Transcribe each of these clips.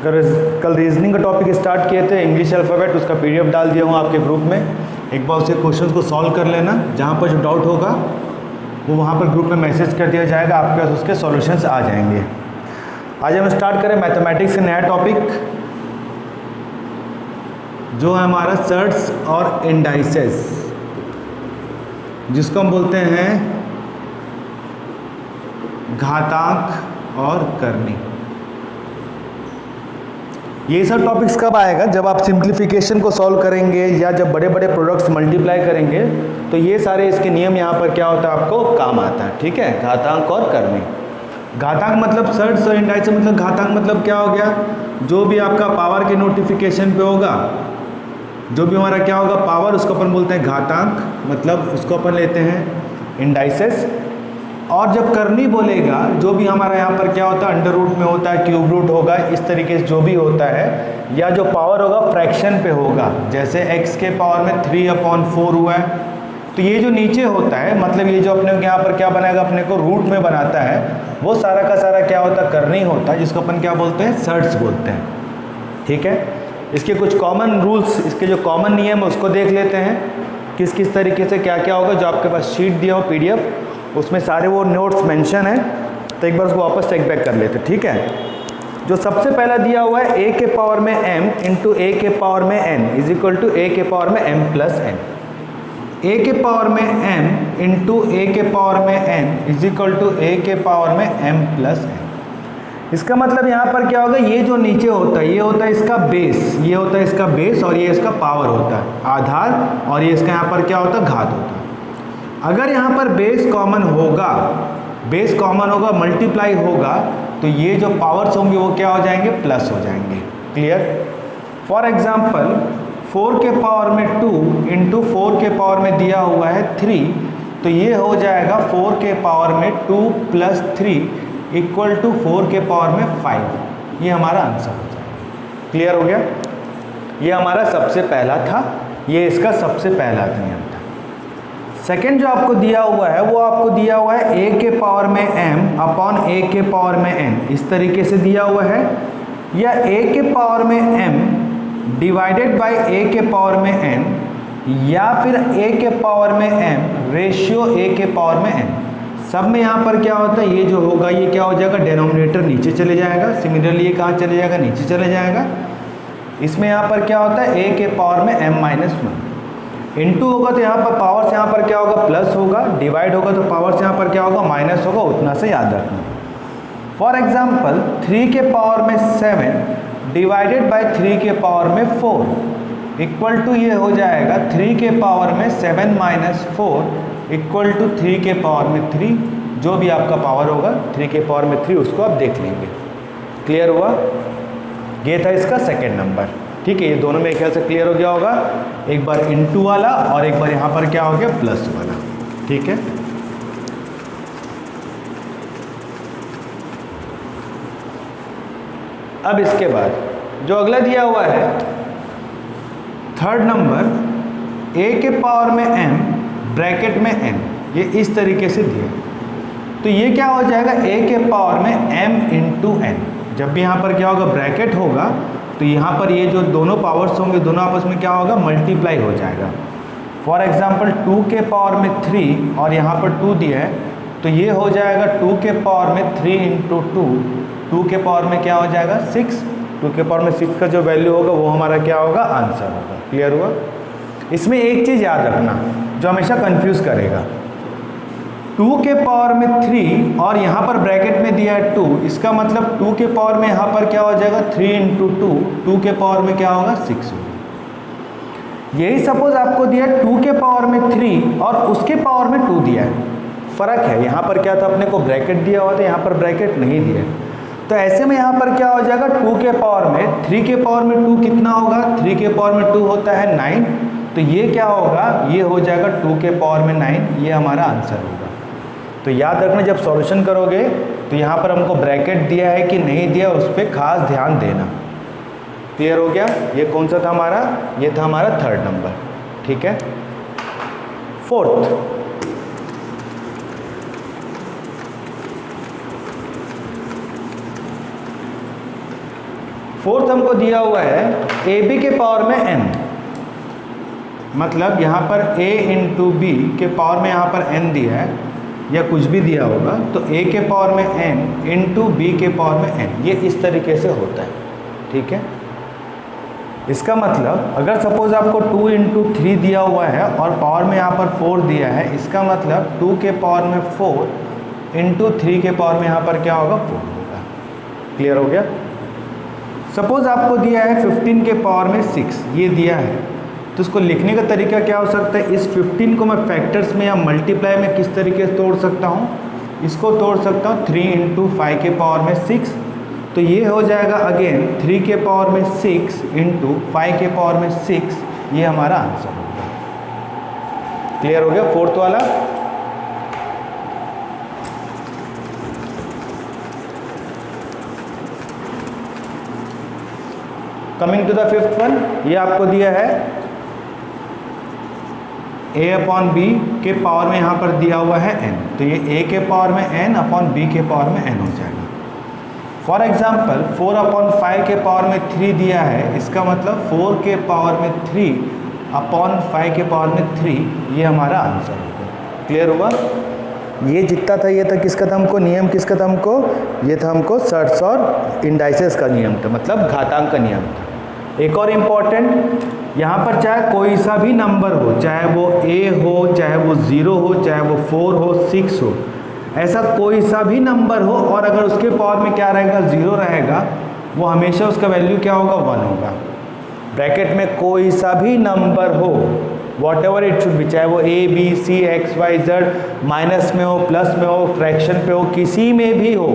कल रीजनिंग का topic start किए थे, इंग्लिश अल्फ़ाबेट, उसका पीडीएफ डाल दिया हूँ आपके ग्रुप में। एक बार उसके क्वेश्चंस को सॉल्व कर लेना, जहाँ पर जो डाउट होगा वो वहाँ पर ग्रुप में मैसेज कर दिया जाएगा, आपके पास उसके सॉल्यूशंस आ जाएंगे। आज हम स्टार्ट करें मैथमेटिक्स से नया टॉपिक, जो है हमारा सर्ट्स और इंडाइसेस, जिसको हम बोलते हैं घातांक और करनी। ये सब टॉपिक्स कब आएगा? जब आप सिंप्लीफिकेशन को सॉल्व करेंगे या जब बड़े बड़े प्रोडक्ट्स मल्टीप्लाई करेंगे, तो ये सारे इसके नियम यहाँ पर क्या होता है, आपको काम आता है। ठीक है, घातांक और करनी। घातांक मतलब सर्ट्स और इंडाइसेस मतलब घातांक मतलब क्या हो गया, जो भी आपका पावर के नोटिफिकेशन पे होगा, जो भी हमारा क्या होगा पावर, उसको अपन बोलते हैं घातांक, मतलब उसको अपन लेते हैं इंडाइसेस। और जब करनी बोलेगा, जो भी हमारा यहाँ पर क्या होता है अंडर रूट में होता है, क्यूब रूट होगा, इस तरीके से जो भी होता है, या जो पावर होगा फ्रैक्शन पे होगा, जैसे x के पावर में 3/4 हुआ है, तो ये जो नीचे होता है, मतलब ये जो अपने यहाँ पर क्या बनाएगा, अपने को रूट में बनाता है, वो सारा का सारा क्या होता है, करनी होता है, जिसको अपन क्या बोलते हैं, सर्ट्स बोलते हैं। ठीक है, इसके कुछ कॉमन रूल्स, इसके जो कॉमन नियम है उसको देख लेते हैं, किस किस तरीके से क्या क्या होगा। जो आपके पास शीट दिया हो पीडीएफ, उसमें सारे वो नोट्स मेंशन है, तो एक बार उसको वापस चेक बैक कर लेते हैं। ठीक है, जो सबसे पहला दिया हुआ है a के पावर में m इंटू a के पावर में n is equal to a के पावर में m प्लस n। a के पावर में m इंटू a के पावर में n is equal to a के पावर में m प्लस n। इसका मतलब यहाँ पर क्या होगा, ये जो नीचे होता है ये होता है इसका बेस, ये होता है इसका बेस, और ये इसका पावर होता है आधार, और ये इसका यहाँ पर क्या होता है, घात होता है। अगर यहाँ पर बेस कॉमन होगा, बेस कॉमन होगा, मल्टीप्लाई होगा, तो ये जो पावर्स होंगे वो क्या हो जाएंगे, प्लस हो जाएंगे। क्लियर? फॉर एग्जांपल 4 के पावर में 2 इंटू 4 के पावर में दिया हुआ है 3, तो ये हो जाएगा 4 के पावर में 2 प्लस 3 इक्वल टू 4 के पावर में 5। ये हमारा आंसर हो जाएगा। क्लियर हो गया? ये हमारा सबसे पहला था, ये इसका सबसे पहला नियम था। सेकेंड जो आपको दिया हुआ है, वो आपको दिया हुआ है a के पावर में m अपॉन a के पावर में n, इस तरीके से दिया हुआ है, या a के पावर में m डिवाइडेड बाय a के पावर में n, या फिर a के पावर में m रेशियो a के पावर में n। सब में यहाँ पर क्या होता है, ये जो होगा ये क्या हो जाएगा, डिनोमिनेटर नीचे चले जाएगा, सिमिलरली ये कहाँ चले जाएगा, नीचे चले जाएगा। इसमें यहाँ पर क्या होता है, a के पावर में m-1 इंटू होगा, तो यहाँ पर पावर से यहाँ पर क्या होगा, प्लस होगा, डिवाइड होगा तो पावर से यहाँ पर क्या होगा, माइनस होगा, उतना से याद रखना। फॉर एग्जांपल 3 के पावर में 7 डिवाइडेड बाय 3 के पावर में 4 इक्वल टू ये हो जाएगा 3 के पावर में 7 माइनस 4 इक्वल टू 3 के पावर में 3। जो भी आपका पावर होगा 3 के पावर में 3, उसको आप देख लेंगे। क्लियर हुआ? ये था इसका सेकेंड नंबर। ठीक है, ये दोनों में ख्याल से क्लियर हो गया होगा। एक बार इनटू वाला और एक बार यहाँ पर क्या हो गया, प्लस वाला। ठीक है, अब इसके बाद जो अगला दिया हुआ है थर्ड नंबर, a के पावर में m ब्रैकेट में n, ये इस तरीके से दिया, तो ये क्या हो जाएगा, a के पावर में m इंटू n। जब भी यहाँ पर क्या होगा, ब्रैकेट होगा, तो यहाँ पर ये जो दोनों पावर्स होंगे, दोनों आपस में क्या होगा, मल्टीप्लाई हो जाएगा। फॉर एग्जांपल 2 के पावर में 3 और यहाँ पर 2 दिया है, तो ये हो जाएगा 2 के पावर में 3 इंटू 2 के पावर में क्या हो जाएगा, 6। 2 के पावर में 6 का जो वैल्यू होगा वो हमारा क्या होगा, आंसर होगा। क्लियर हुआ? इसमें एक चीज़ याद रखना जो हमेशा कन्फ्यूज़ करेगा, 2 के पावर में 3 और यहाँ पर ब्रैकेट में दिया है 2, इसका मतलब 2 के पावर में यहाँ पर क्या हो जाएगा, 3 इंटू 2 के पावर में क्या होगा, 6 होगा। यही सपोज आपको दिया 2 के पावर में 3 और उसके पावर में 2 दिया है, फ़र्क है। यहाँ पर क्या था, अपने को ब्रैकेट दिया हुआ था, यहाँ पर ब्रैकेट नहीं दिया। तो ऐसे में यहाँ पर क्या हो जाएगा, 2 के पावर में 3 के पावर में 2 कितना होगा, 3 के पावर में 2 होता है 9, तो ये क्या होगा, ये हो जाएगा 2 के पावर में 9, ये हमारा आंसर होगा। तो याद रखना, जब सॉल्यूशन करोगे तो यहाँ पर हमको ब्रैकेट दिया है कि नहीं दिया, उस पर खास ध्यान देना। क्लियर हो गया? ये कौन सा था हमारा, ये था हमारा थर्ड नंबर। ठीक है, फोर्थ, फोर्थ हमको दिया हुआ है ए बी के पावर में n, मतलब यहाँ पर a इंटू बी के पावर में यहाँ पर n दिया है या कुछ भी दिया होगा, तो a के पावर में n इंटू बी के पावर में n, ये इस तरीके से होता है। ठीक है, इसका मतलब अगर सपोज आपको 2 इंटू 3 दिया हुआ है और पावर में यहाँ पर 4 दिया है, इसका मतलब 2 के पावर में 4 इंटू 3 के पावर में यहाँ पर क्या होगा 4 होगा। क्लियर हो गया। सपोज आपको दिया है 15 के पावर में 6, ये दिया है, तो इसको लिखने का तरीका क्या हो सकता है, इस 15 को मैं फैक्टर्स में या मल्टीप्लाई में किस तरीके से तोड़ सकता हूँ, इसको तोड़ सकता हूँ 3 इंटू 5 के पावर में 6, तो ये हो जाएगा अगेन 3 के पावर में 6 इंटू 5 के पावर में 6, ये हमारा आंसर होगा। क्लियर हो गया फोर्थ वाला। Coming to the fifth one, ये आपको दिया है a अपॉन बी के पावर में यहाँ पर दिया हुआ है n, तो ये a के पावर में n अपॉन b के पावर में n हो जाएगा। फॉर एग्जाम्पल 4 अपॉन 5 के पावर में 3 दिया है, इसका मतलब 4 के पावर में 3 अपॉन 5 के पावर में 3, ये हमारा आंसर होगा। क्लियर हुआ। ये जितना था ये था किसका था हमको, नियम किसका था हमको, ये था हमको सर्ट्स और इंडाइसेस का नियम था, मतलब घातांक का नियम था। एक और इम्पॉर्टेंट, यहाँ पर चाहे कोई सा भी नंबर हो, चाहे वो a हो, चाहे वो 0 हो, चाहे वो 4 हो, 6 हो, ऐसा कोई सा भी नंबर हो और अगर उसके पावर में क्या रहेगा 0 रहेगा, वो हमेशा उसका वैल्यू क्या होगा 1 होगा। ब्रैकेट में कोई सा भी नंबर हो, what ever it should be, चाहे वो a b c x y z minus में हो, प्लस में हो, फ्रैक्शन पे हो, किसी में भी हो,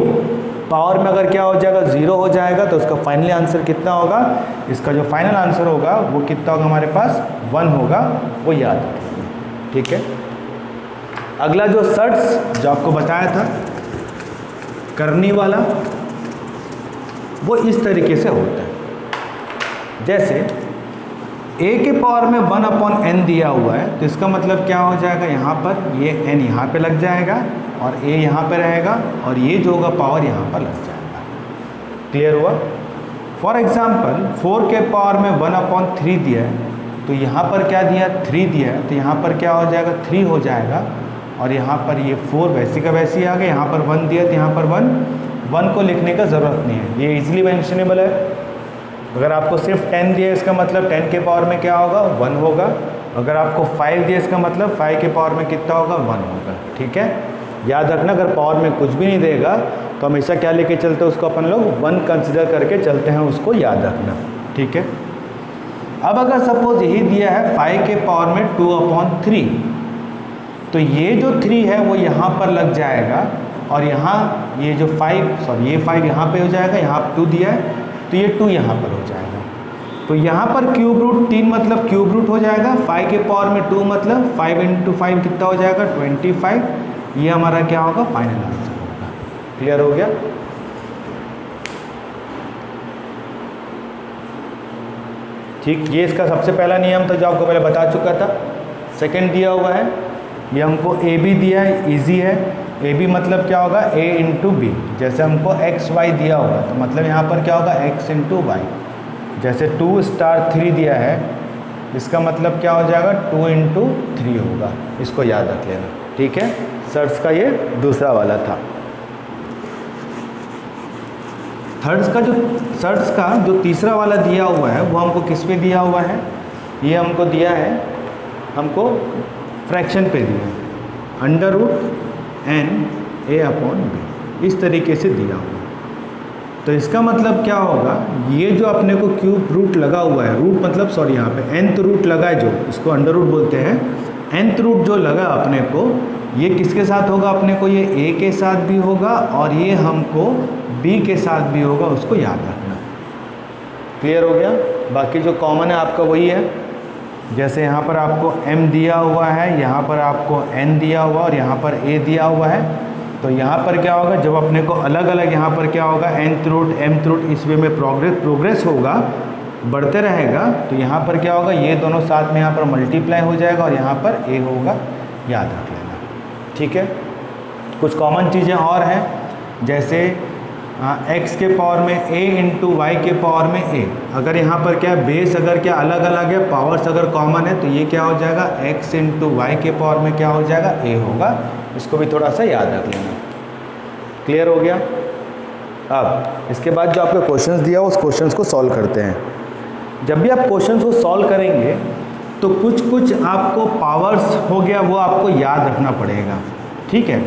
पावर में अगर क्या हो जाएगा 0 हो जाएगा, तो उसका फाइनली आंसर कितना होगा, इसका जो फाइनल आंसर होगा वो कितना होगा हमारे पास 1 होगा, वो याद रखिए। ठीक है। अगला जो सर्ट्स जो आपको बताया था करनी वाला, वो इस तरीके से होता है। जैसे a के पावर में 1 अपॉन n दिया हुआ है, तो इसका मतलब क्या हो जाएगा, यहाँ पर ये n यहाँ पे लग जाएगा और a यहाँ पे रहेगा और ये जो होगा पावर यहाँ पर लग जाएगा। क्लियर हुआ। फॉर एग्जाम्पल 4 के पावर में 1 अपॉन 3 दिया है, तो यहाँ पर क्या दिया 3 दिया है, तो यहाँ पर क्या हो जाएगा 3 हो जाएगा और यहाँ पर ये 4 वैसी का वैसी आ गया, यहाँ पर 1 दिया तो यहाँ पर 1 को लिखने का ज़रूरत नहीं है, ये इजीली मेंशनेबल है। अगर आपको सिर्फ 10 दिया इसका मतलब 10 के पावर में क्या होगा 1 होगा, अगर आपको 5 दिया इसका मतलब 5 के पावर में कितना होगा 1 होगा। ठीक है, याद रखना अगर पावर में कुछ भी नहीं देगा तो हमेशा क्या लेके चलते हैं उसको अपन लोग 1 कंसिडर करके चलते हैं, उसको याद रखना। ठीक है। अब अगर सपोज यही दिया है 5 के पावर में 2 अपॉन 3, तो ये जो 3 है वो यहाँ पर लग जाएगा और यहाँ ये जो 5 ये 5 यहाँ पे हो जाएगा, यहाँ 2 दिया है तो ये 2 यहाँ पर हो जाएगा, तो यहाँ पर क्यूब रूट 3 मतलब क्यूब रूट हो जाएगा, 5 के पावर में 2 मतलब 5 इंटू 5 कितना हो जाएगा 25, ये हमारा क्या होगा फाइनल आंसर होगा। क्लियर हो गया। ठीक, ये इसका सबसे पहला नियम था जो आपको पहले बता चुका था। सेकंड दिया हुआ है, ये हमको ए बी दिया है, इजी है। ए बी मतलब क्या होगा a इंटू बी, जैसे हमको एक्स वाई दिया होगा तो मतलब यहाँ पर क्या होगा x इंटू वाई, जैसे 2 स्टार 3 दिया है इसका मतलब क्या हो जाएगा 2 इंटू 3 होगा, इसको याद रख लेना। ठीक है, सर्ट्स का ये दूसरा वाला था। सर्ट्स का जो तीसरा वाला दिया हुआ है वो हमको किस पे दिया हुआ है, ये हमको दिया है हमको फ्रैक्शन पे दिया है, under root n a upon b, इस तरीके से दिया हुआ। तो इसका मतलब क्या होगा, ये जो अपने को क्यूब रूट लगा हुआ है, रूट मतलब सॉरी यहाँ पे nth रूट लगा है जो इसको अंडर रूट बोलते हैं, nth रूट जो लगा अपने को ये किसके साथ होगा, अपने को ये a के साथ भी होगा और ये हमको b के साथ भी होगा, उसको याद रखना। क्लियर हो गया। बाकी जो कॉमन है आपका वही है, जैसे यहाँ पर आपको m दिया हुआ है, यहाँ पर आपको n दिया हुआ और यहाँ पर a दिया हुआ है, तो यहाँ पर क्या होगा जब अपने को अलग अलग यहाँ पर क्या होगा nth रूट mth रूट इस वे में प्रोग्रेस होगा, बढ़ते रहेगा, तो यहाँ पर क्या होगा ये दोनों साथ में यहाँ पर मल्टीप्लाई हो जाएगा और यहाँ पर a होगा, याद रख लेना। ठीक है। कुछ कॉमन चीज़ें और हैं, जैसे x के पावर में a इंटू वाई के पावर में a। अगर यहाँ पर क्या है, बेस अगर क्या अलग अलग है, पावर्स अगर कॉमन है, तो ये क्या हो जाएगा, x इंटू वाई के पावर में क्या हो जाएगा, a होगा। इसको भी थोड़ा सा याद रख लेना। क्लियर हो गया। अब इसके बाद जो आपको क्वेश्चंस दिया उस क्वेश्चंस को सॉल्व करते हैं। जब भी आप क्वेश्चंस को सॉल्व करेंगे तो कुछ आपको पावर्स हो गया वो आपको याद रखना पड़ेगा, ठीक है।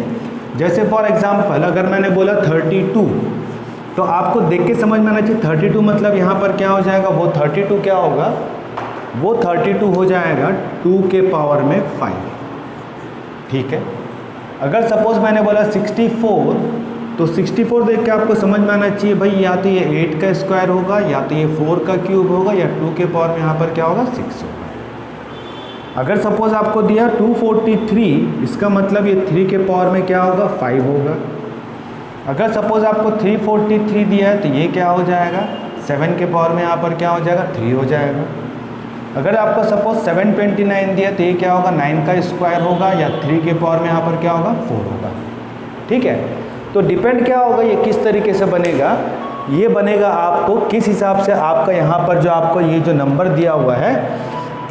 जैसे फॉर एग्जांपल अगर मैंने बोला 32, तो आपको देख के समझ में आना चाहिए 32 मतलब यहाँ पर क्या हो जाएगा, वो 32 क्या होगा, वो 32 हो जाएगा 2 के पावर में 5, ठीक है। अगर सपोज मैंने बोला 64, तो 64 देख के आपको समझ में आना चाहिए भाई या तो ये 8 का स्क्वायर होगा, या तो ये 4 का क्यूब होगा, या 2 के पावर में यहाँ पर क्या होगा 6 होगा। अगर सपोज आपको दिया 243, इसका मतलब ये 3 के पावर में क्या होगा 5 होगा। अगर सपोज आपको 343 दिया है तो ये क्या हो जाएगा 7 के पावर में यहाँ पर क्या हो जाएगा 3 हो जाएगा। अगर आपको सपोज 729 दिया तो ये क्या होगा 9 का स्क्वायर होगा, या 3 के पावर में यहाँ पर क्या होगा 4 होगा, ठीक है। तो डिपेंड क्या होगा ये किस तरीके से बनेगा, ये बनेगा आपको किस हिसाब से आपका यहाँ पर जो आपको ये जो नंबर दिया हुआ है,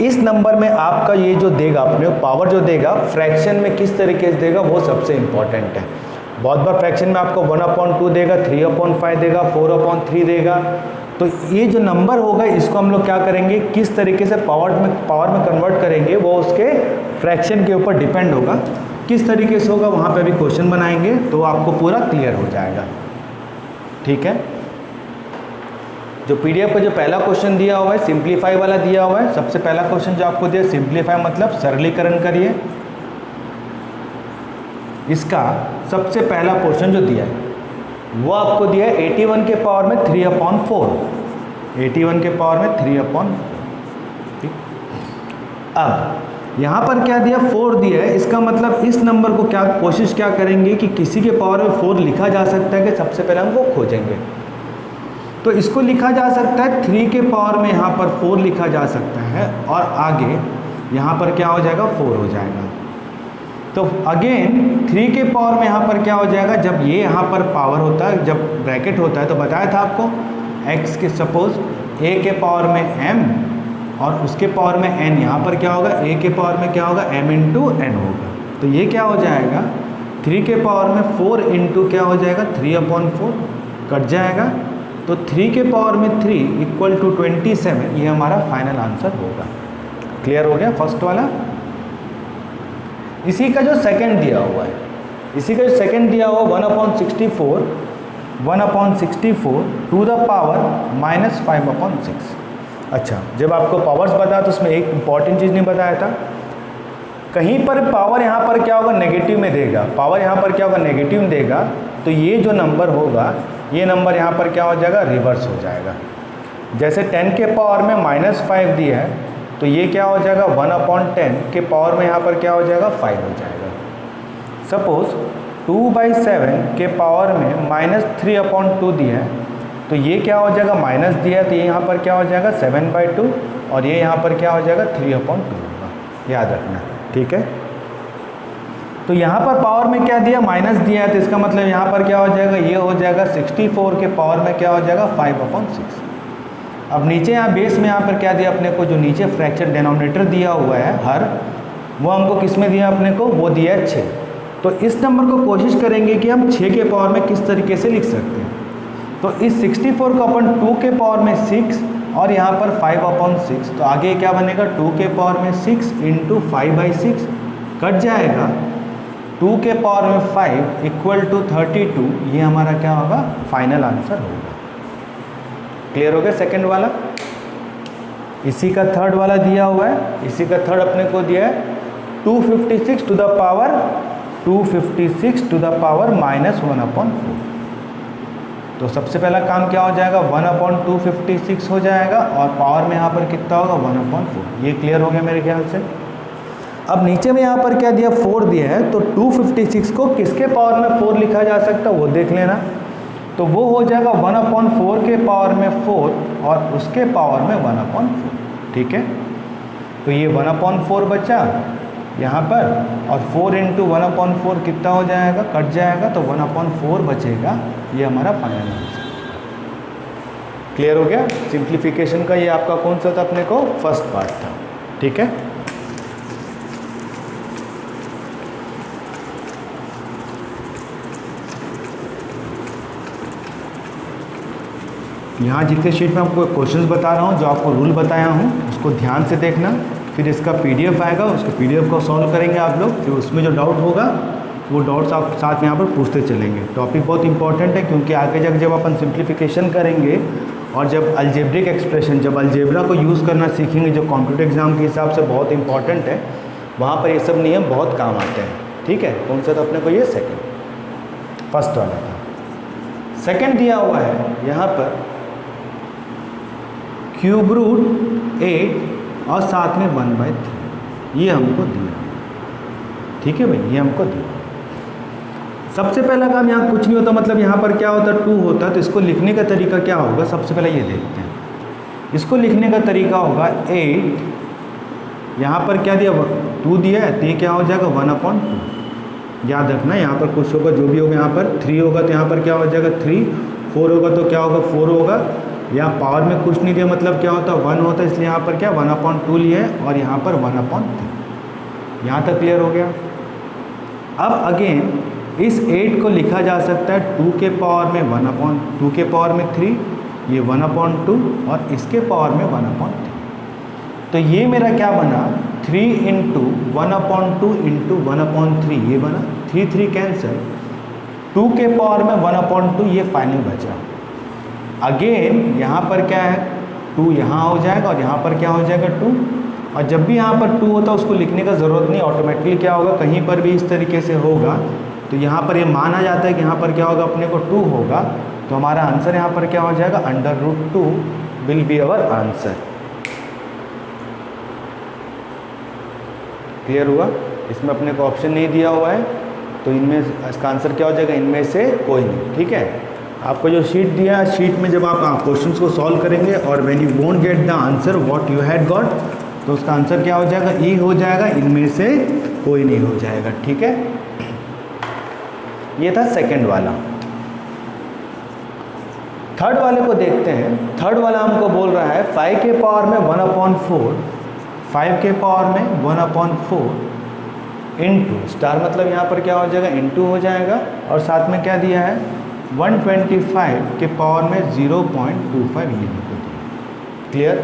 इस नंबर में आपका ये जो देगा अपने पावर जो देगा फ्रैक्शन में किस तरीके से देगा वो सबसे इंपॉर्टेंट है। बहुत बार फ्रैक्शन में आपको 1/2 देगा, 3/5 देगा, 4/3 देगा। तो ये जो नंबर होगा इसको हम लोग क्या करेंगे, किस तरीके से पावर में कन्वर्ट करेंगे वो उसके फ्रैक्शन के ऊपर डिपेंड होगा, किस तरीके से होगा वहाँ पे भी क्वेश्चन बनाएंगे तो आपको पूरा क्लियर हो जाएगा, ठीक है। जो पीडीएफ का जो पहला क्वेश्चन दिया हुआ है सिंप्लीफाई वाला दिया हुआ है। सबसे पहला क्वेश्चन जो आपको दिया सिंप्लीफाई मतलब सरलीकरण करिए। इसका सबसे पहला पोर्शन जो दिया है वो आपको दिया है 81 के पावर में 3/4, 81 के पावर में 3/4, ठीक। अब यहाँ पर क्या दिया 4 दिया है, इसका मतलब इस नंबर को क्या कोशिश क्या करेंगे कि किसी के पावर में 4 लिखा जा सकता है कि सबसे पहले हम वो खोजेंगे। तो इसको लिखा जा सकता है 3 के पावर में यहाँ पर 4 लिखा जा सकता है, और आगे यहाँ पर क्या हो जाएगा 4 हो जाएगा। तो अगेन 3 के पावर में यहाँ पर क्या हो जाएगा, जब ये यहाँ पर पावर होता है, जब ब्रैकेट होता है तो बताया था आपको x के सपोज a के पावर में m और उसके पावर में n, यहाँ पर क्या होगा a के पावर में क्या होगा m इंटू n होगा। तो ये क्या हो जाएगा 3 के पावर में 4 इंटू क्या हो जाएगा 3/4 कट जाएगा। तो 3 के पावर में 3 इक्वल टू 27, ये हमारा फाइनल आंसर होगा। क्लियर हो गया फर्स्ट वाला। इसी का जो सेकंड दिया हुआ है, इसी का जो सेकंड दिया हुआ 1/64 टू द पावर -5/6। अच्छा, जब आपको पावर्स बताया तो उसमें एक इंपॉर्टेंट चीज़ नहीं बताया था, कहीं पर पावर यहाँ पर क्या होगा नेगेटिव में देगा, पावर यहाँ पर क्या होगा नेगेटिव में देगा, तो ये जो नंबर होगा ये नंबर यहाँ पर क्या हो जाएगा रिवर्स हो जाएगा। जैसे 10 के पावर में -5 दिया है तो ये क्या हो जाएगा 1/10 के पावर में यहाँ पर क्या हो जाएगा 5 हो जाएगा। सपोज 2/7 के पावर में -3/2 दिया है तो ये क्या हो जाएगा माइनस दिया है तो ये यहाँ पर क्या हो जाएगा 7/2, और ये यहाँ पर क्या हो जाएगा 3/2 होगा, याद रखना, ठीक है। तो यहाँ पर पावर में क्या दिया माइनस दिया है, तो इसका मतलब यहाँ पर क्या हो जाएगा ये हो जाएगा 64 के पावर में क्या हो जाएगा 5/6। अब नीचे यहाँ बेस में यहाँ पर क्या दिया अपने को, जो नीचे फ्रैक्चर डिनोमिनेटर दिया हुआ है हर, वो हमको किस में दिया अपने को, वो दिया है 6। तो इस नंबर को कोशिश करेंगे कि हम 6 के पावर में किस तरीके से लिख सकते हैं। तो इस 64 को अपन 2 के पावर में 6 और यहाँ पर 5/6, तो आगे क्या बनेगा 2 के पावर में 6 इंटू 5/6 कट जाएगा, 2 के पावर में 5 इक्वल टू 32, ये हमारा क्या होगा फाइनल आंसर होगा। क्लियर हो गया सेकंड वाला। इसी का थर्ड वाला दिया हुआ है, इसी का थर्ड अपने को दिया है 256 टू द पावर -1/4। तो सबसे पहला काम क्या हो जाएगा 1/256 हो जाएगा, और पावर में यहाँ पर कितना होगा 1/4। ये क्लियर हो गया मेरे ख्याल से। अब नीचे में यहाँ पर क्या दिया 4 दिया है, तो 256 को किसके पावर में 4 लिखा जा सकता है वो देख लेना। तो वो हो जाएगा 1/4 के पावर में 4 और उसके पावर में 1/4, ठीक है। तो ये 1/4 बचा यहाँ पर, और 4 इंटू 1/4 कितना हो जाएगा कट जाएगा, तो 1/4 बचेगा ये हमारा फाइनल आंसर। क्लियर हो गया? सिंप्लीफिकेशन का ये आपका कौन सा था अपने को? फर्स्ट पार्ट था। ठीक है, यहाँ जितने शीट में आपको क्वेश्चंस बता रहा हूँ, जो आपको रूल बताया हूँ, उसको ध्यान से देखना। फिर इसका पीडीएफ आएगा, उसके पीडीएफ को सॉल्व करेंगे आप लोग। फिर उसमें जो डाउट होगा वो डाउट्स आप साथ में यहाँ पर पूछते चलेंगे। टॉपिक बहुत इंपॉर्टेंट है, क्योंकि आगे जाकर जब अपन सिंप्लीफिकेशन करेंगे और जब अलजेब्रिक एक्सप्रेशन, जब अलजेब्रा को यूज़ करना सीखेंगे, जो कॉम्पिटिटिव एग्जाम के हिसाब से बहुत इंपॉर्टेंट है, वहाँ पर ये सब नियम बहुत काम आते हैं। ठीक है, कौन सा था अपने को? ये सेकेंड, फर्स्ट वाला था। सेकेंड दिया हुआ है यहाँ पर क्यूब रूट 8 और साथ में 1/3, ये हमको दिया। ठीक है भाई, ये हमको दिया। सबसे पहला काम यहाँ कुछ नहीं होता, मतलब यहाँ पर क्या होता? 2 होता। तो इसको लिखने का तरीका क्या होगा? सबसे पहले ये देखते हैं। इसको लिखने का तरीका होगा 8, यहाँ पर क्या दिया? 2 दिया है, तो ये क्या हो जाएगा? 1/2। याद रखना, यहाँ पर कुछ होगा, जो भी होगा, यहाँ पर 3 होगा तो यहाँ पर क्या हो जाएगा? 3। 4 होगा तो क्या होगा? 4 होगा। यहाँ पावर में कुछ नहीं दिया, मतलब क्या होता है? 1 होता है, इसलिए यहाँ पर क्या 1/2 लिया है और यहाँ पर 1/3। यहाँ तक क्लियर हो गया? अब अगेन इस 8 को लिखा जा सकता है 2 के पावर में 1/2 के पावर में 3, ये 1/2 और इसके पावर में 1/3। तो ये मेरा क्या बना? 3 × 1/2 × 1/3, ये बना। 3 3 कैंसिल, 2 के पावर में 1/2, ये फाइनल बचा। अगेन यहाँ पर क्या है? 2 यहाँ हो जाएगा और यहाँ पर क्या हो जाएगा? 2। और जब भी यहाँ पर 2 होता है उसको लिखने का ज़रूरत नहीं, ऑटोमेटिकली क्या होगा? कहीं पर भी इस तरीके से होगा तो यहाँ पर ये माना जाता है कि यहाँ पर क्या होगा? अपने को 2 होगा। तो हमारा आंसर यहाँ पर क्या हो जाएगा? √2 will be our answer. Clear हुआ? इसमें अपने को ऑप्शन नहीं दिया हुआ है, तो इनमें इसका आंसर क्या हो जाएगा? इनमें से कोई नहीं। ठीक है, आपको जो शीट दिया है, शीट में जब आप क्वेश्चंस को सॉल्व करेंगे और when you won't get the answer what you had got, तो उसका आंसर क्या हो जाएगा? ई हो जाएगा, इनमें से कोई नहीं हो जाएगा। ठीक है, ये था सेकंड वाला। थर्ड वाले को देखते हैं। थर्ड वाला हमको बोल रहा है 5 के पावर में 1/4, 5 के पावर में 1/4 इंटू स्टार, मतलब यहाँ पर क्या हो जाएगा? इंटू हो जाएगा। और साथ में क्या दिया है? 125 के पावर में 0.25, ये हमको दिया। क्लियर?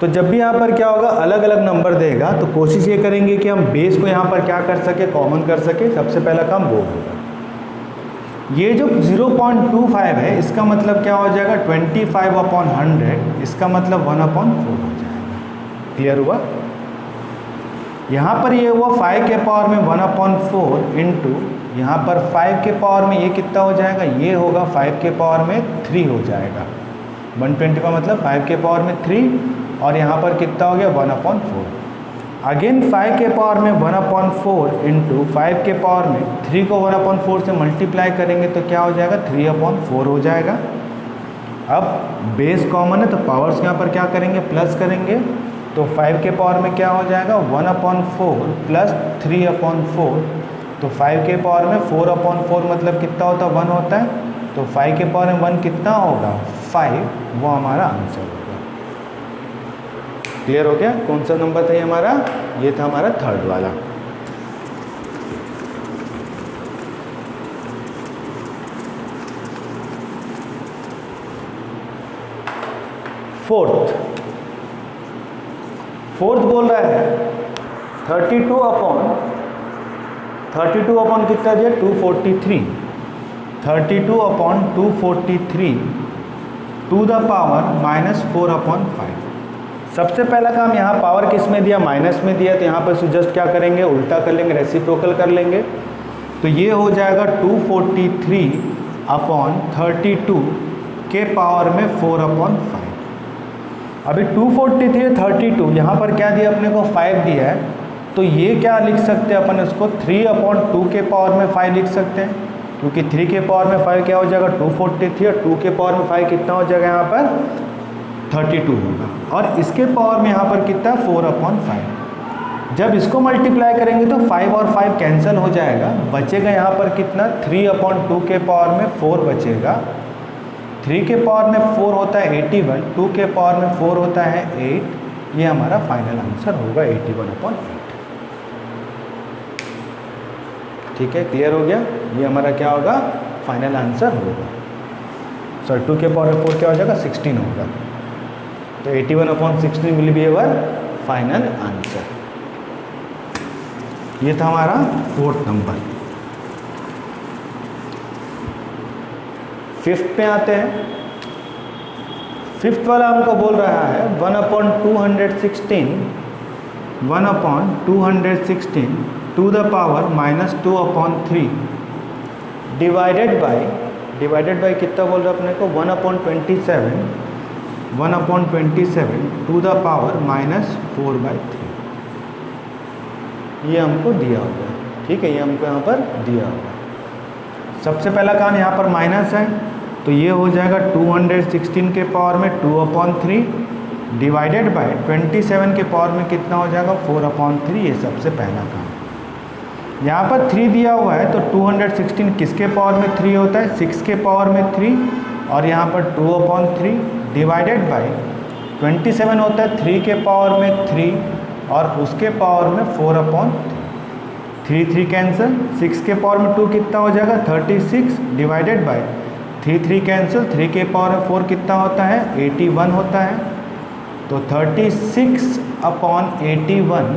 तो जब भी यहाँ पर क्या होगा? अलग अलग नंबर देगा तो कोशिश ये करेंगे कि हम बेस को यहाँ पर क्या कर सके? कॉमन कर सके। सबसे पहला काम वो होगा। ये जो 0.25 है, इसका मतलब क्या हो जाएगा? 25/100, इसका मतलब 1/4 हो जाएगा। क्लियर हुआ? यहाँ पर ये हुआ 5 के पावर में 1/4 इंटू यहाँ पर 5 के पावर में ये कितना हो जाएगा? ये होगा 5 के पावर में 3 हो जाएगा। 120 का मतलब 5 के पावर में 3 और यहाँ पर कितना हो गया? 1/4। अगेन 5 के पावर में 1/4 इंटू 5 के पावर में 3 को 1/4 से मल्टीप्लाई करेंगे तो क्या हो जाएगा? 3/4 हो जाएगा। अब बेस कॉमन है तो पावर्स यहाँ पर क्या करेंगे? प्लस करेंगे। तो 5 के पावर में क्या हो जाएगा? 1/4 प्लस 3/4। तो 5 के पावर में 4/4 मतलब कितना होता है? 1 होता है। तो 5 के पावर में 1 कितना होगा? 5, वो हमारा आंसर होगा। क्लियर हो गया? कौन सा नंबर था ये हमारा? ये था हमारा थर्ड वाला। फोर्थ बोल रहा है 32/32 कितना दिया? 243। 32/243 टू द पावर -4/5। सबसे पहला काम यहाँ पावर किस में दिया? माइनस में दिया, तो यहाँ पर जस्ट क्या करेंगे? उल्टा कर लेंगे, रेसिप्रोकल कर लेंगे। तो ये हो जाएगा 243/32 के पावर में 4/5। अभी 243 32, यहाँ पर क्या दिया अपने को? 5 दिया है। तो ये क्या लिख सकते हैं अपन? इसको 3/2 के पावर में 5 लिख सकते हैं, क्योंकि 3 के पावर में 5 क्या हो जाएगा? 243 और 2 के पावर में 5 कितना हो जाएगा? यहाँ पर 32 होगा। और इसके पावर में यहाँ पर कितना? 4/5। जब इसको मल्टीप्लाई करेंगे तो 5 और 5 कैंसिल हो जाएगा, बचेगा यहाँ पर कितना 3/2 के पावर में 4 बचेगा। 3 के पावर में 4 होता है 81, 2 के पावर में 4 होता है 8। ये हमारा फाइनल आंसर होगा 81/8। ठीक है, क्लियर हो गया। ये हमारा क्या होगा, फाइनल आंसर होगा। सॉरी 2 के पावर में 4 क्या हो जाएगा 16 होगा। तो 81/16 will be our final answer. ये था हमारा 4th नंबर। 5th पे आते हैं। 5th वाला हमको बोल रहा है 1/216 to the power -2/3 divided by कितना बोल रहा है अपने को 1/27 टू द पावर -4/3। ये हमको दिया होगा। ठीक है, ये हमको यहाँ पर दिया होगा। सबसे पहला काम यहाँ पर माइनस है, तो ये हो जाएगा 216 के पावर में 2/3 डिवाइडेड बाय 27 के पावर में कितना हो जाएगा 4/3। ये सबसे पहला काम। यहाँ पर 3 दिया हुआ है, तो 216 किसके पावर में 3 होता है 6 के पावर में 3, और यहाँ पर 2/3 डिवाइडेड बाय 27 होता है 3 के पावर में 3 और उसके पावर में 4/3। 3 कैंसिल, 6 के पावर में 2 कितना हो जाएगा 36 डिवाइडेड बाय 3 कैंसिल, 3 के पावर में 4 कितना होता है 81 होता है। तो 36/81,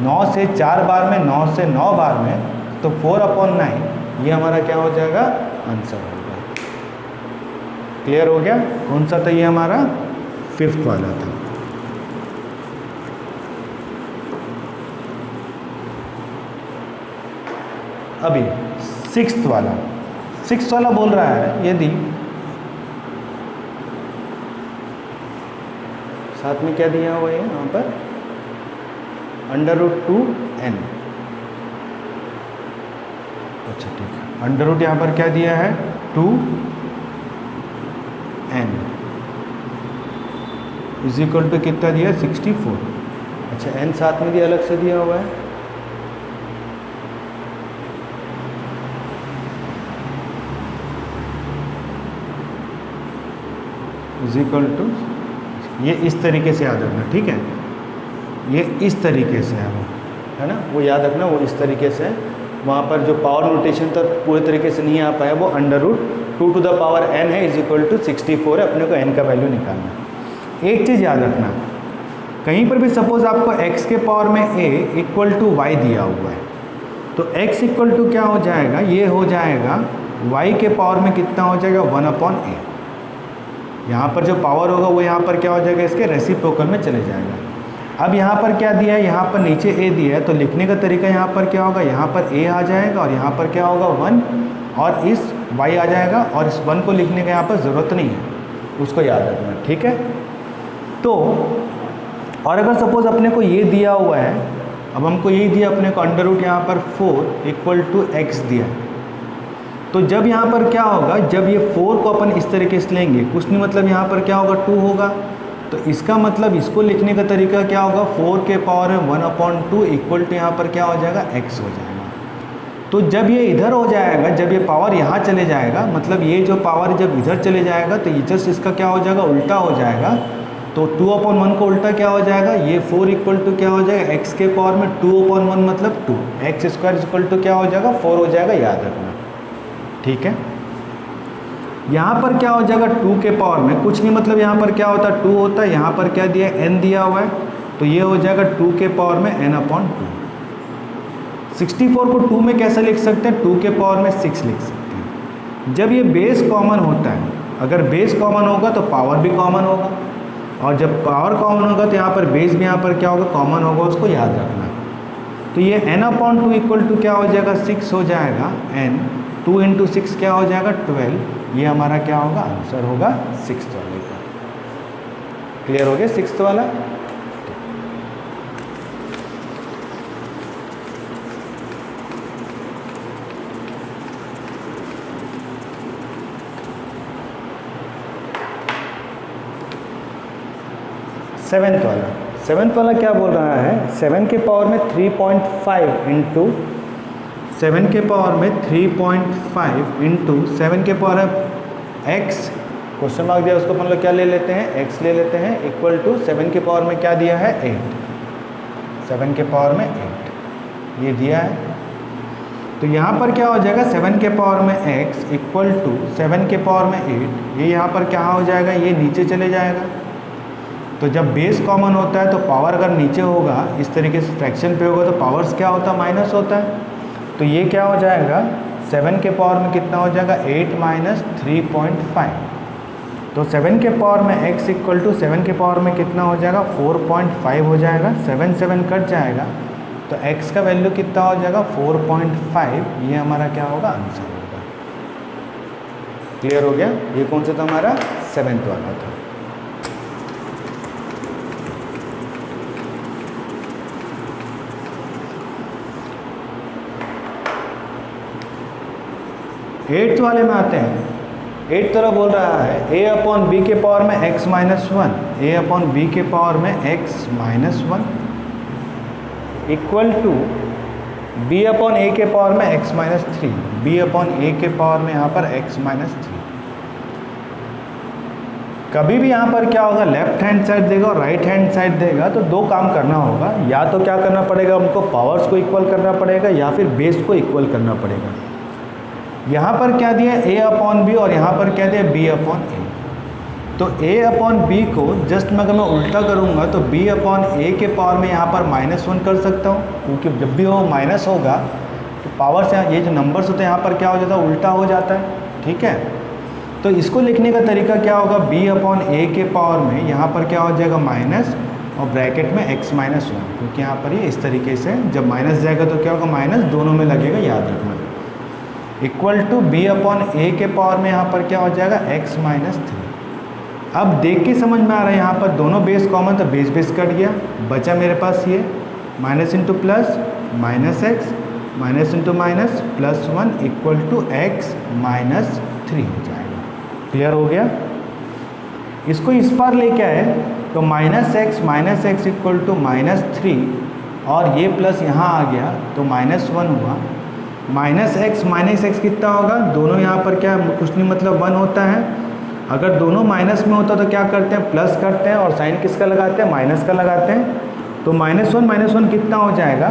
9 से 4 बार में, 9 से 9 बार में, तो 4/9 ये हमारा क्या हो जाएगा आंसर होगा। क्लियर हो गया। कौन सा था ये हमारा 5th वाला था। अभी 6th वाला बोल रहा है यदि साथ में क्या दिया हुआ है यहाँ पर √2n। अच्छा ठीक है, √ यहाँ पर क्या दिया है 2n = कितना दिया 64। अच्छा n साथ में दिया, अलग से दिया हुआ है। = ये इस तरीके से याद रखना। ठीक है, ये इस तरीके से है वो, है ना, वो याद रखना, वो इस तरीके से है। वहाँ पर जो पावर नोटेशन तक पूरे तरीके से नहीं आ पाया, वो √2 टू द पावर n है = 64 है। अपने को n का वैल्यू निकालना है। एक चीज़ याद रखना, कहीं पर भी सपोज आपको x के पावर में a = y दिया हुआ है, तो x = क्या हो जाएगा, ये हो जाएगा y के पावर में कितना हो जाएगा 1/a। यहाँ पर जो पावर होगा वो यहाँ पर क्या हो जाएगा इसके रेसिप्रोकल में चले जाएगा। अब यहाँ पर क्या दिया है, यहाँ पर नीचे a दिया है, तो लिखने का तरीका यहाँ पर क्या होगा, यहाँ पर a आ जाएगा और यहाँ पर क्या होगा 1 और इस y आ जाएगा, और इस 1 को लिखने का यहाँ पर ज़रूरत नहीं है, उसको याद रखना। ठीक है, तो और अगर सपोज अपने को ये दिया हुआ है, अब हमको ये दिया अपने को √ यहाँ पर 4 = x दिया है, तो जब यहाँ पर क्या होगा, जब ये 4 को अपन इस तरीके से लेंगे, कुछ नहीं मतलब यहाँ पर क्या होगा 2 होगा, तो इसका मतलब इसको लिखने का तरीका क्या होगा 4 के पावर में 1/2 = यहाँ पर क्या हो जाएगा x हो जाएगा। तो जब ये इधर हो जाएगा, जब ये पावर यहाँ चले जाएगा, मतलब ये जो पावर जब इधर चले जाएगा तो ये जस्ट इसका क्या हो जाएगा उल्टा हो जाएगा। तो 2/1 को उल्टा क्या हो जाएगा, ये 4 = क्या हो जाएगा x के पावर में 2/1 मतलब 2, x² = क्या हो जाएगा 4 हो जाएगा, याद रखना। ठीक है, यहाँ पर क्या हो जाएगा 2 के पावर में, कुछ नहीं मतलब यहाँ पर क्या होता है 2 होता है, यहाँ पर क्या दिया है n दिया हुआ है, तो ये हो जाएगा 2 के पावर में n/2। 64 को 2 में कैसे लिख सकते हैं, 2 के पावर में 6 लिख सकते हैं। जब ये बेस कॉमन होता है, अगर बेस कॉमन होगा तो पावर भी कॉमन होगा, और जब पावर कॉमन होगा तो यहाँ पर बेस भी यहाँ पर क्या होगा कॉमन होगा, उसको याद रखना। तो ये n/2 = क्या हो जाएगा 6 हो जाएगा, n 2 × 6 क्या हो जाएगा 12। ये हमारा क्या होगा आंसर होगा 6th वाले का। क्लियर हो गया 6th वाला। 7th वाला सेवन्थ वाला क्या बोल रहा है, 7 के पावर में 3.5 इंटू 7 के पावर में 3.5 इंटू 7 के पावर x, क्वेश्चन मार्क दिया उसको अपन लोग क्या ले लेते हैं, x ले लेते हैं, इक्वल टू 7 के पावर में क्या दिया है 8, 7 के पावर में 8 ये दिया है। तो यहाँ पर क्या हो जाएगा 7 के पावर में x इक्वल टू 7 के पावर में 8, ये यहाँ पर क्या हो जाएगा, ये नीचे चले जाएगा। तो जब बेस कॉमन होता है तो पावर अगर नीचे होगा, इस तरीके से फ्रैक्शन पे होगा तो पावर्स क्या होता है, माइनस होता है। तो ये क्या हो जाएगा 7 के पावर में कितना हो जाएगा 8 माइनस 3.5। तो 7 के पावर में x इक्वल टू 7 के पावर में कितना हो जाएगा 4.5 हो जाएगा, 7 7 कट जाएगा तो x का वैल्यू कितना हो जाएगा 4.5, ये हमारा क्या होगा आंसर होगा। क्लियर हो गया। ये कौन सा था हमारा 7th वाला था। एट्थ वाले में आते हैं। 8 तरह बोल रहा है a अपॉन b के पावर में x minus 1, a upon b के पावर में x minus 1 equal to b upon a के पावर में x minus 3, b upon a के पावर में यहाँ पर x माइनस 3। कभी भी यहाँ पर क्या होगा, लेफ्ट हैंड साइड देगा और राइट हैंड साइड देगा तो दो काम करना होगा, या तो क्या करना पड़ेगा हमको, पावर्स को इक्वल करना पड़ेगा या फिर बेस को इक्वल करना पड़ेगा। यहाँ पर क्या दिया a अपॉन बी और यहाँ पर क्या दिया b अपॉन ए। तो a अपॉन बी को जस्ट मैं अगर मैं उल्टा करूँगा तो b अपॉन ए के पावर में यहाँ पर -1 कर सकता हूँ, क्योंकि जब भी वो माइनस होगा तो पावर से ये जो नंबर्स होते हैं यहाँ पर क्या हो जाता है, उल्टा हो जाता है। ठीक है, तो इसको लिखने का तरीका क्या होगा, b अपॉन ए के पावर में यहाँ पर क्या हो जाएगा माइनस और ब्रैकेट में x माइनस 1, क्योंकि यहाँ पर ये इस तरीके से जब माइनस जाएगा तो क्या होगा माइनस दोनों में लगेगा, याद रखना। इक्वल टू b अपॉन ए के पावर में यहाँ पर क्या हो जाएगा x माइनस 3। अब देख के समझ में आ रहा है यहाँ पर दोनों बेस कॉमन, तो बेस बेस कट गया, बचा मेरे पास ये minus into plus minus x minus into minus plus 1 equal to x minus 3 हो जाएगा। क्लियर हो गया। इसको इस पार लेके आए तो minus x equal to minus 3 और ये प्लस यहाँ आ गया तो माइनस 1 हुआ। माइनस एक्स कितना होगा, दोनों यहाँ पर क्या कुछ नहीं मतलब 1 होता है। अगर दोनों माइनस में होता तो क्या करते हैं, प्लस करते हैं और साइन किसका लगाते हैं, माइनस का लगाते हैं। तो माइनस वन कितना हो जाएगा,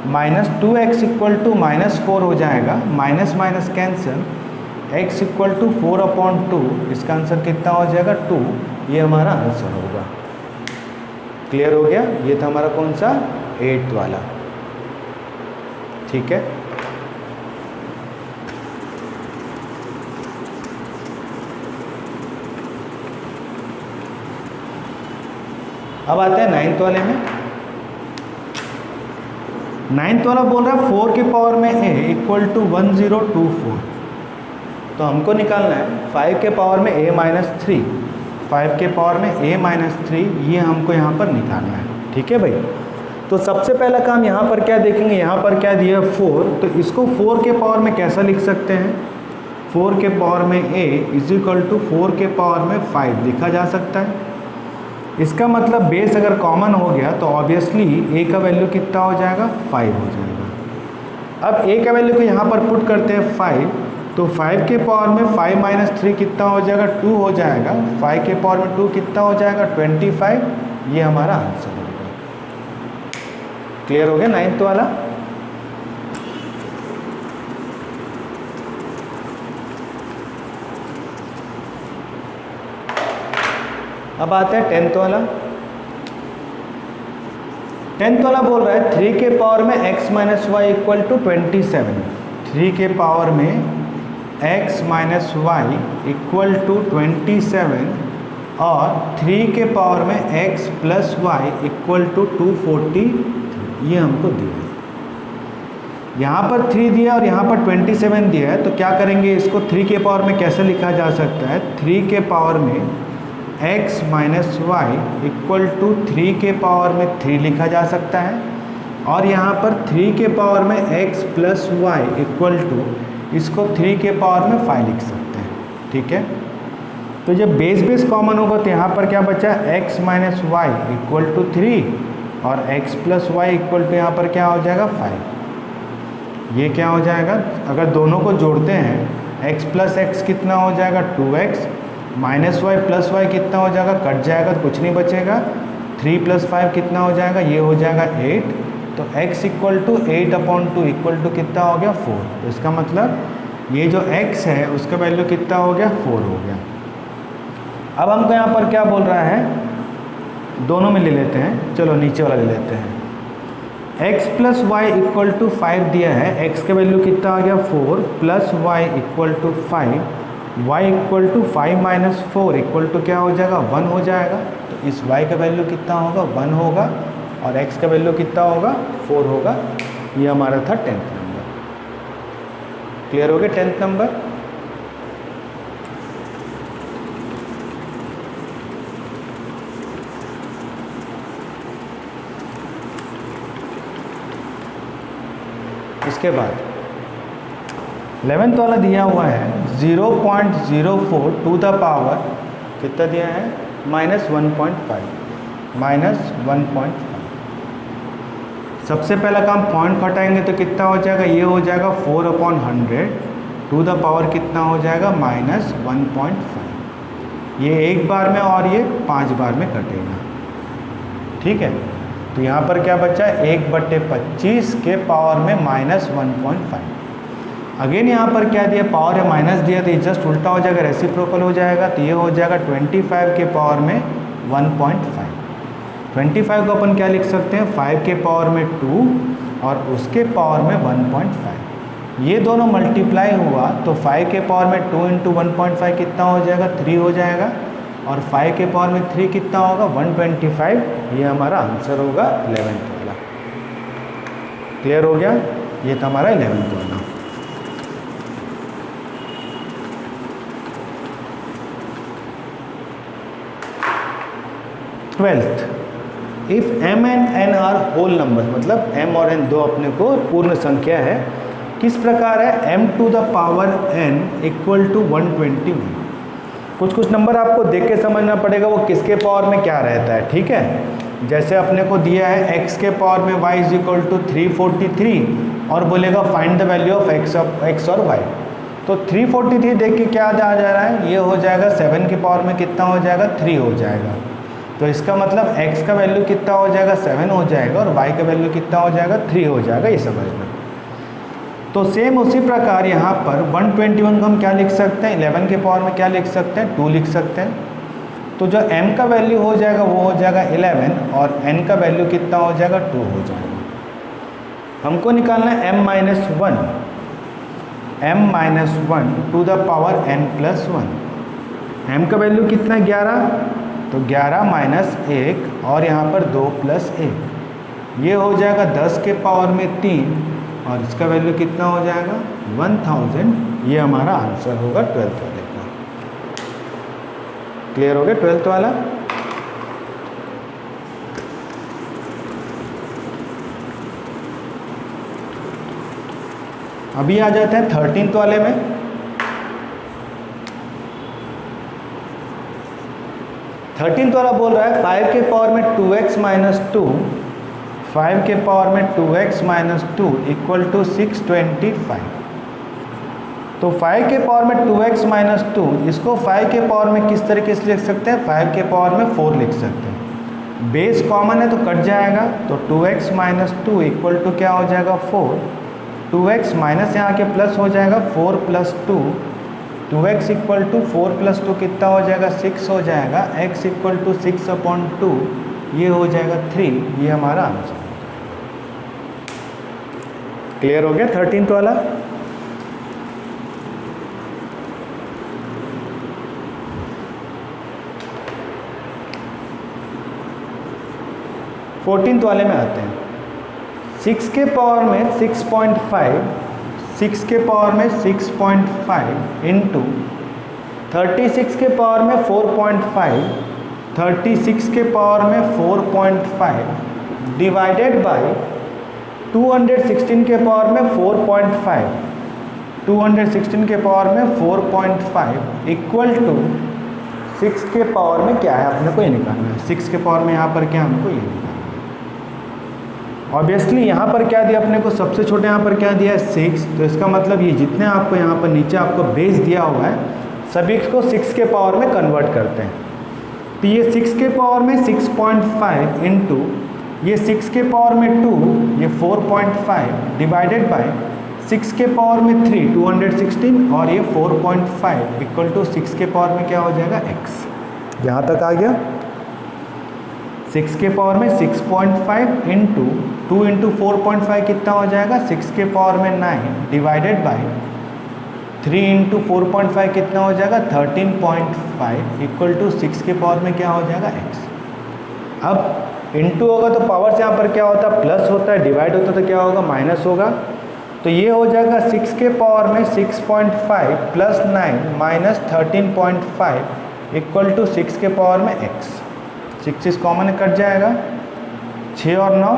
minus 2x equal to minus 4 हो जाएगा। Minus minus cancel, x equal to 4 upon 2, इसका आंसर कितना हो जाएगा 2, ये हमारा आंसर होगा। क्लियर हो गया। ये था हमारा कौन सा 8th वाला। ठीक है, अब आते हैं 9th वाले में। 9th वाला बोल रहा है 4 के पावर में a इक्वल टू 1024। तो हमको निकालना है 5 के पावर में a माइनस 3, 5 के पावर में a माइनस 3, ये हमको यहाँ पर निकालना है। ठीक है भाई। तो सबसे पहला काम यहाँ पर क्या देखेंगे, यहाँ पर क्या दिया 4, तो इसको 4 के पावर में कैसा लिख सकते हैं, 4 के पावर में a इज इक्वल टू 4 के पावर में 5 लिखा जा सकता है। इसका मतलब बेस अगर कॉमन हो गया तो ऑब्वियसली a का वैल्यू कितना हो जाएगा 5 हो जाएगा। अब a का वैल्यू को यहाँ पर पुट करते हैं 5, तो 5 के पावर में 5 माइनस 3 कितना हो जाएगा 2 हो जाएगा। 5 के पावर में 2 कितना हो जाएगा 25, ये हमारा आंसर होगा। क्लियर हो गया 9th वाला। अब आते हैं 10th वाला। 10th वाला बोल रहा है 3 के पावर में x minus y equal to 27। 3 के पावर में x minus y equal to 27 और 3 के पावर में x plus y equal to 240, ये हमको दिया है। यहाँ पर 3 दिया और यहाँ पर 27 दिया है, तो क्या करेंगे, इसको 3 के पावर में कैसे लिखा जा सकता है, 3 के पावर में x minus y equal to 3 के पावर में 3 लिखा जा सकता है, और यहाँ पर 3 के पावर में x plus y equal to, इसको 3 के पावर में 5 लिख सकते हैं। ठीक है, तो जब बेस बेस कॉमन होगा तो यहाँ पर क्या बचा, x minus y equal to 3 और x plus y equal to यहाँ पर क्या हो जाएगा 5। ये क्या हो जाएगा, अगर दोनों को जोड़ते हैं x प्लस एक्स कितना हो जाएगा 2x, minus Y plus Y कितना हो जाएगा, कट जाएगा तो कुछ नहीं बचेगा, 3 प्लस 5 कितना हो जाएगा, ये हो जाएगा 8। तो x equal to 8/2 equal to कितना हो गया 4। तो इसका मतलब ये जो x है उसका वैल्यू कितना हो गया 4 हो गया। अब हमको यहाँ पर क्या बोल रहा है, दोनों में ले लेते हैं, चलो नीचे वाला ले लेते हैं। x plus y equal to 5 दिया है, x का वैल्यू कितना आ गया 4 plus y equal to 5, y equal to 5 minus 4 equal to क्या हो जाएगा 1 हो जाएगा। तो इस y का वैल्यू कितना होगा 1 होगा और x का वैल्यू कितना होगा 4 होगा। ये हमारा था 10th नंबर। क्लियर हो गया 10th नंबर। इसके बाद 11th वाला दिया हुआ है 0.04 टू द पावर कितना दिया है -1.5 -1.5। सबसे पहला काम पॉइंट घटाएंगे तो कितना हो जाएगा, ये हो जाएगा 4/100 टू द पावर कितना हो जाएगा -1.5। ये एक बार में और ये 5 बार में कटेगा। ठीक है, तो यहाँ पर क्या बचा 1/25 के पावर में -1.5। अगेन यहाँ पर क्या दिया, पावर है माइनस दिया तो ये जस्ट उल्टा हो जाएगा, रेसिप्रोकल हो जाएगा। तो ये हो जाएगा 25 के पावर में 1.5। 25 को अपन क्या लिख सकते हैं, 5 के पावर में 2 और उसके पावर में 1.5। ये दोनों मल्टीप्लाई हुआ तो 5 के पावर में 2 इंटू 1.5 कितना हो जाएगा 3 हो जाएगा और 5 के पावर में 3 कितना होगा 125। ये हमारा आंसर होगा 11th वाला। क्लियर हो गया, ये था हमारा 11th वाला। Twelfth, if m and n are whole number, मतलब m और n दो अपने को पूर्ण संख्या है, किस प्रकार है m to the power n equal to 121। कुछ नंबर आपको देख के समझना पड़ेगा वो किसके पावर में क्या रहता है। ठीक है, जैसे अपने को दिया है x के पावर में y इज इक्वल टू 343 और बोलेगा find the value of x और y। तो 343 देख के क्या आ जा रहा है, ये हो जाएगा 7 के पावर में कितना हो जाएगा 3 हो जाएगा। तो इसका मतलब x का वैल्यू कितना हो जाएगा 7 हो जाएगा और y का वैल्यू कितना हो जाएगा 3 हो जाएगा, ये समझना। तो सेम उसी प्रकार यहाँ पर 121 को हम क्या लिख सकते हैं, 11 के पावर में क्या लिख सकते हैं 2 लिख सकते हैं। तो जो m का वैल्यू हो जाएगा वो हो जाएगा 11 और n का वैल्यू कितना हो जाएगा 2 हो जाएगा। हमको निकालना है m-1 to the power n plus 1। m का वैल्यू कितना है 11, तो 11 माइनस 1 और यहाँ पर 2 प्लस 1, ये हो जाएगा 10 के पावर में 3 और इसका वैल्यू कितना हो जाएगा 1000। ये हमारा आंसर होगा 12th वाले का। क्लियर हो गया 12th वाला। अभी आ जाते हैं 13th वाले में। 13th वाला बोल रहा है 5 के पावर में 2x माइनस 2, 5 के पावर में 2x माइनस 2 इक्वल टू 625। तो 5 के पावर में 2x माइनस 2, इसको 5 के पावर में किस तरीके से लिख सकते हैं, 5 के पावर में 4 लिख सकते हैं। बेस कॉमन है तो कट जाएगा, तो 2x माइनस 2 इक्वल टू क्या हो जाएगा 4, 2x माइनस यहाँ के प्लस हो जाएगा 4 plus 2, 2x equal to 4 plus 2 कितना हो जाएगा 6 हो जाएगा, x इक्वल टू 6/2 ये हो जाएगा 3। ये हमारा आंसर। क्लियर हो गया 13th वाला। फोर्टीन्थ वाले में आते हैं। 6 के पावर में 6.5, 6 के पावर में 6.5 इंटू 36 के पावर में 4.5, 36 के पावर में 4.5 डिवाइडेड बाय 216 के पावर में 4.5, 216 के पावर में 4.5 इक्वल टू 6 के पावर में क्या है अपने को ये निकालना है। 6 के पावर में यहाँ पर क्या हमको ये निकालना है। ऑब्वियसली यहाँ पर क्या दिया अपने को, सबसे छोटे यहाँ पर क्या दिया है 6, तो इसका मतलब ये जितने आपको यहाँ पर नीचे आपको बेस दिया हुआ है सभी को 6 के पावर में कन्वर्ट करते हैं। तो ये 6 के पावर में 6.5 इंटू ये 6 के पावर में 2, ये 4.5 डिवाइडेड बाय 6 के पावर में 3 216 और ये 4.5 इक्वल टू 6 के पावर में क्या हो जाएगा x। यहाँ तक आ गया। 6 के पावर में 6.5 इंटू 2 इंटू 4.5 कितना हो जाएगा 6 के पावर में 9 डिवाइडेड बाय 3 इंटू 4.5 कितना हो जाएगा 13.5 इक्वल टू 6 के पावर में क्या हो जाएगा x। अब इंटू होगा तो पावर से यहाँ पर क्या होता है प्लस होता है, डिवाइड होता है तो क्या होगा माइनस होगा। तो ये हो जाएगा 6 के पावर में 6.5 प्लस 9 माइनस 13.5 इक्वल टू 6 के पावर में x। 6 कॉमन कट जाएगा, 6 और 9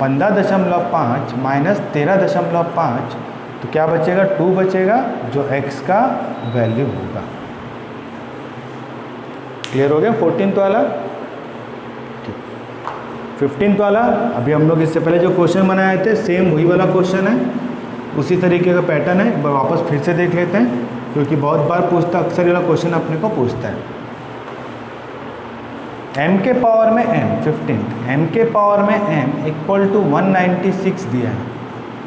15.5 माइनस 13.5 तो क्या बचेगा 2 बचेगा जो x का वैल्यू होगा। क्लियर हो गया 14th वाला। 15th वाला अभी हम लोग इससे पहले जो क्वेश्चन बनाए थे सेम वही वाला क्वेश्चन है, उसी तरीके का पैटर्न है। एक बार वापस फिर से देख लेते हैं क्योंकि बहुत बार पूछता, अक्सर ये वाला क्वेश्चन अपने को पूछता है। m के पावर में m 15, m के पावर में m इक्वल टू 196 दिया है,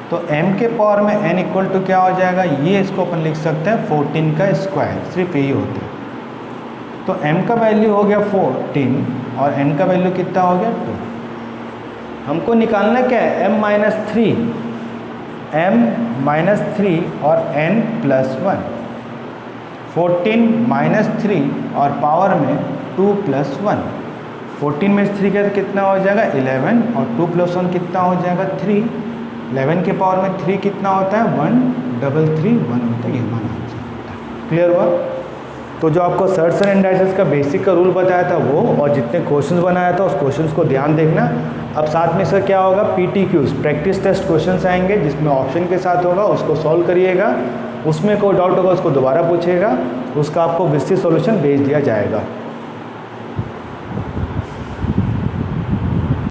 तो m के पावर में n इक्वल टू क्या हो जाएगा, ये इसको अपन लिख सकते हैं 14 का स्क्वायर, सिर्फ यही होता है। तो m का वैल्यू हो गया 14 और n का वैल्यू कितना हो गया 2। हमको निकालना क्या है m माइनस 3 और n प्लस 1। 14 माइनस 3 और पावर में 2 प्लस 1। 14 में 3 का कितना हो जाएगा 11 और 2 प्लस 1 कितना हो जाएगा 3। 11 के पावर में 3 कितना होता है 1331 होता है, ये मान आंसर होता है। क्लियर हुआ। तो जो आपको सर्ट्स एंड इंडाइसेस का बेसिक का रूल बताया था वो और जितने क्वेश्चंस बनाया था उस क्वेश्चंस को ध्यान देखना। अब साथ में इसका क्या होगा PTQs प्रैक्टिस टेस्ट क्वेश्चंस आएंगे जिसमें ऑप्शन के साथ होगा, उसको सॉल्व करिएगा। उसमें कोई डाउट होगा उसको दोबारा पूछेगा, उसका आपको विस्तृत सॉल्यूशन भेज दिया जाएगा।